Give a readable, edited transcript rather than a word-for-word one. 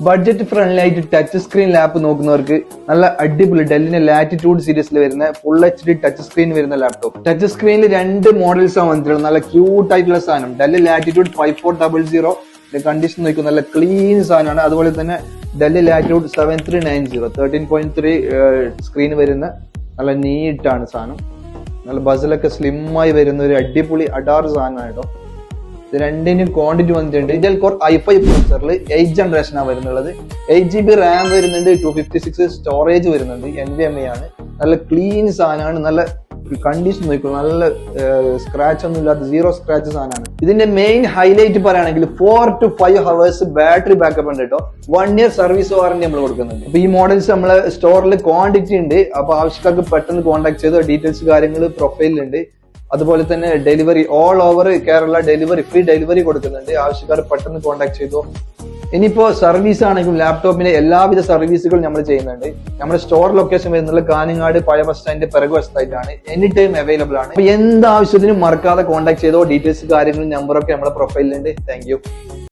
Budget friendly ആയിട്ട് touch screen lap നോക്കുന്നവർക്ക് നല്ല അടിപൊളി ഡെല്ലിന്റെ ലാറ്റിറ്റ്യൂഡ് സീരീസിൽ വരുന്ന ഫുൾ HD ടച്ച് സ്ക്രീൻ വരുന്ന ലാപ്ടോപ്പ്. ടച്ച് സ്ക്രീനിൽ 2 മോഡൽസ് ആണ് വന്നിട്ടുള്ളത്. നല്ല ക്യൂട്ട് ആയിട്ടുള്ള സാധനം. ഡെൽ ലാറ്റിറ്റ്യൂഡ് 5400 കണ്ടീഷൻ നോക്കും, നല്ല ക്ലീൻ സാധനമാണ്. അതുപോലെ തന്നെ ഡെൽ ലാറ്റിറ്റ്യൂഡ് 7390 13.3 സ്ക്രീൻ വരുന്ന നല്ല നീറ്റാണ് സാധനം. നല്ല ബസിലൊക്കെ സ്ലിം ആയി വരുന്ന ഒരു അടിപൊളി അഡാർ സാധനമാണ് കേട്ടോ. ഇത് രണ്ടിനും ക്വാണ്ടിറ്റി വന്നിട്ടുണ്ട്. Intel core i5 പ്രൊസസറിൽ 8th generation ആണ് വരുന്നുള്ളത്. 8GB റാം വരുന്നുണ്ട്, 256 സ്റ്റോറേജ് വരുന്നുണ്ട്, NVMe ആണ്. നല്ല ക്ലീൻ സാധനമാണ്. നല്ല കണ്ടീഷൻ നോക്കൂ, നല്ല സ്ക്രാച്ച് ഒന്നും ഇല്ലാത്ത 0 സ്ക്രാച്ച് സാധനമാണ്. ഇതിന്റെ മെയിൻ ഹൈലൈറ്റ് പറയുകയാണെങ്കിൽ 4 to 5 hours ബാറ്ററി ബാക്കപ്പ് ഉണ്ട് കേട്ടോ. 1 year സർവീസ് വാറന്റി നമ്മൾ കൊടുക്കുന്നുണ്ട്. അപ്പൊ ഈ മോഡൽസ് നമ്മളെ സ്റ്റോറിൽ ക്വാണ്ടിറ്റി ഉണ്ട്. അപ്പൊ ആവശ്യക്കാർക്ക് പെട്ടെന്ന് കോൺടാക്ട് ചെയ്തോ. ഡീറ്റെയിൽസ് കാര്യങ്ങൾ പ്രൊഫൈലിലുണ്ട്. അതുപോലെ തന്നെ delivery all over Kerala delivery, free delivery കൊടുക്കുന്നുണ്ട്. ആവശ്യക്കാർ പെട്ടെന്ന് കോൺടാക്ട് ചെയ്തോ. ഇനിയിപ്പോ സർവീസ് ആണെങ്കിലും ലാപ്ടോപ്പിന്റെ എല്ലാവിധ സർവീസുകളും നമ്മൾ ചെയ്യുന്നുണ്ട്. നമ്മുടെ സ്റ്റോർ ലൊക്കേഷൻ വരുന്നത് കാഞ്ഞങ്ങാട് പഴയ ബസ് സ്റ്റാൻഡിന്റെ പിറകു വശത്തായിട്ടാണ്. എനി ടൈം അവൈലബിൾ ആണ്. അപ്പൊ എന്താവശ്യത്തിനും മറക്കാതെ കോൺടാക്ട് ചെയ്തോ. ഡീറ്റെയിൽസ് കാര്യങ്ങളും നമ്പറൊക്കെ നമ്മുടെ പ്രൊഫൈലിലുണ്ട്. Thank you.